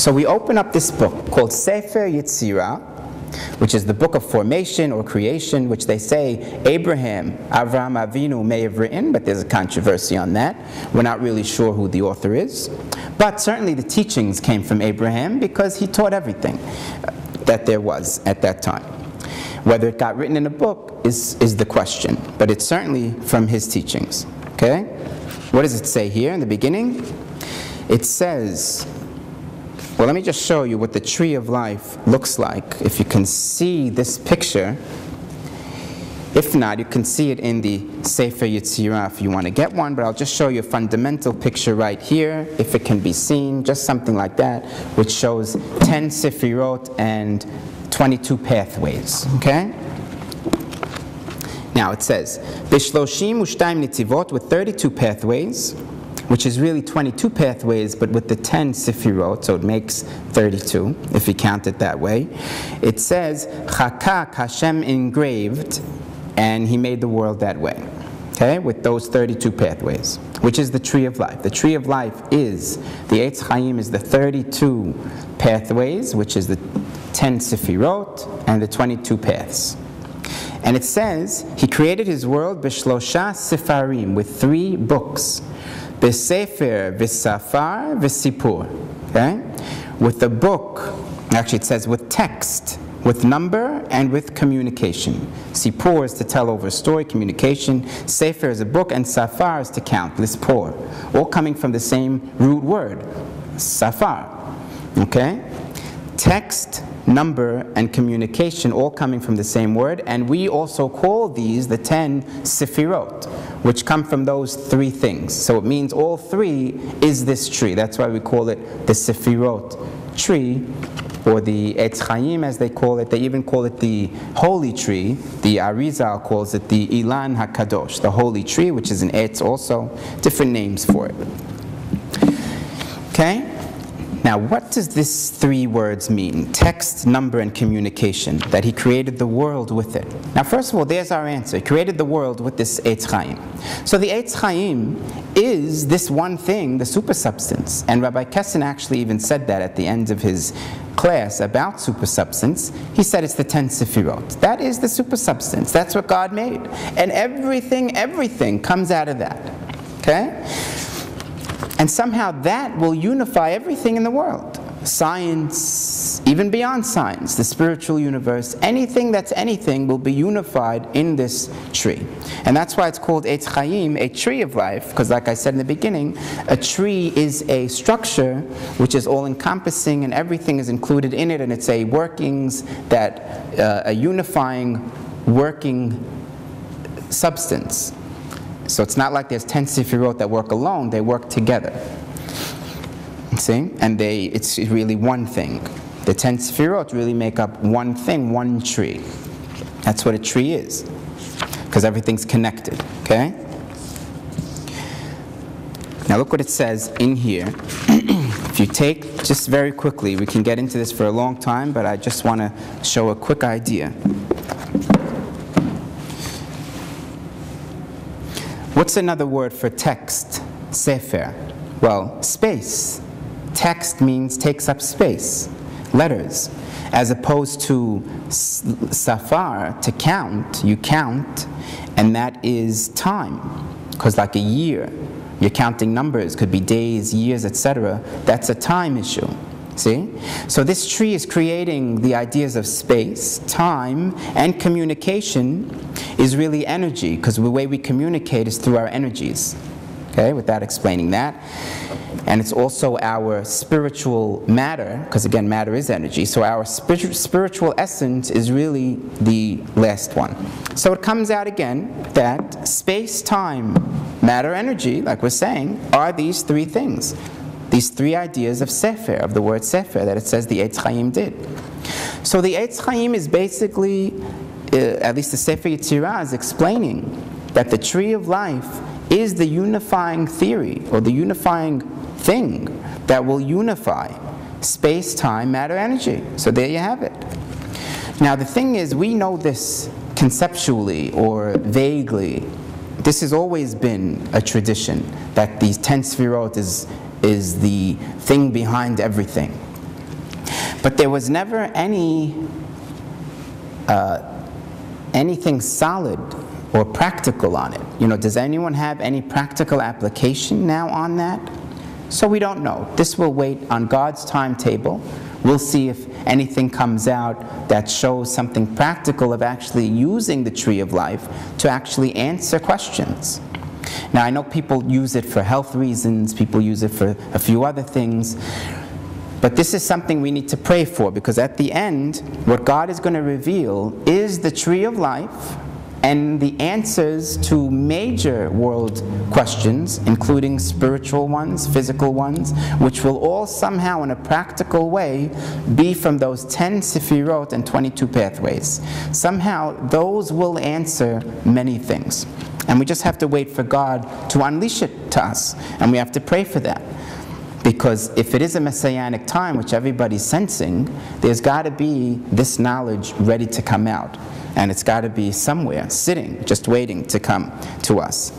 So we open up this book called Sefer Yetzirah, which is the book of formation or creation, which they say Abraham, Avraham Avinu may have written, but there's a controversy on that. We're not really sure who the author is. But certainly the teachings came from Abraham because he taught everything that there was at that time. Whether it got written in a book is the question, but it's certainly from his teachings. Okay? What does it say here in the beginning? It says, well, let me just show you what the tree of life looks like. If you can see this picture. If not, you can see it in the Sefer Yetzirah if you want to get one, but I'll just show you a fundamental picture right here, if it can be seen, just something like that, which shows 10 Sefirot and 22 pathways. Okay? Now it says, Bishloshim u'shtayim nitivot, with 32 pathways, which is really 22 pathways, but with the 10 Sefirot, so it makes 32, if you count it that way. It says, Chakak, Hashem engraved, and he made the world that way. Okay, with those 32 pathways, which is the tree of life. The tree of life is, the Etz Chaim is the 32 pathways, which is the 10 Sefirot and the 22 paths. And it says, he created his world b'shlosha sefarim, with 3 books. B'sefer, v'safar, v'sipur. Okay? With the book, actually it says with text, with number, and with communication. Sipur is to tell over a story, communication. Sefer is a book, and safar is to count, lispor. All coming from the same root word, safar. Okay? Text, number, and communication all coming from the same word, and we also call these the 10 Sefirot, which come from those 3 things. So it means all 3 is this tree. That's why we call it the Sefirot tree, or the Etz Chaim as they call it. They even call it the holy tree. The Arizal calls it the Ilan HaKadosh, the holy tree, which is an Etz also. Different names for it. Okay? Now, what does this 3 words mean? Text, number, and communication. That he created the world with it. Now, first of all, there's our answer. He created the world with this Etz Chaim. So the Etz Chaim is this one thing, the supersubstance. And Rabbi Kessin actually even said that at the end of his class about supersubstance. He said it's the 10 Sefirot. That is the supersubstance. That's what God made. And everything comes out of that. Okay? And somehow that will unify everything in the world. Science, even beyond science, the spiritual universe, anything that's anything will be unified in this tree. And that's why it's called Etz Chaim, a tree of life, because like I said in the beginning, a tree is a structure which is all-encompassing and everything is included in it, and it's a workings that, a unifying working substance. So it's not like there's 10 Sefirot that work alone, they work together. See? And it's really one thing. The 10 Sefirot really make up one thing, one tree. That's what a tree is. Because everything's connected. Okay? Now look what it says in here. If you take, just very quickly, we can get into this for a long time, but I just want to show a quick idea. What's another word for text? Sefer. Well, space. Text means takes up space. Letters. As opposed to safar, to count, you count, and that is time. Because like a year, you're counting numbers, could be days, years, etc. That's a time issue. See? So this tree is creating the ideas of space, time, and communication is really energy, because the way we communicate is through our energies. Okay, without explaining that. And it's also our spiritual matter, because again, matter is energy. So our spiritual essence is really the last one. So it comes out again that space, time, matter, energy, like we're saying, are these 3 things. These 3 ideas of Sefer, of the word Sefer, that it says the Etz Chaim did. So the Etz Chaim is basically, at least the Sefer Yetzirah is explaining that the tree of life is the unifying theory, or the unifying thing that will unify space, time, matter, energy. So there you have it. Now the thing is, we know this conceptually or vaguely. This has always been a tradition, that these 10 Sefirot is the thing behind everything. But there was never anything solid or practical on it. Does anyone have any practical application now on that? So we don't know. This will wait on God's timetable. We'll see if anything comes out that shows something practical of actually using the tree of life to actually answer questions. Now, I know people use it for health reasons, people use it for a few other things, but this is something we need to pray for, because at the end, what God is going to reveal is the tree of life and the answers to major world questions, including spiritual ones, physical ones, which will all somehow in a practical way be from those 10 sefirot and 22 pathways. Somehow those will answer many things. And we just have to wait for God to unleash it to us, and we have to pray for that. Because if it is a messianic time, which everybody's sensing, there's got to be this knowledge ready to come out. And it's got to be somewhere, sitting, just waiting to come to us.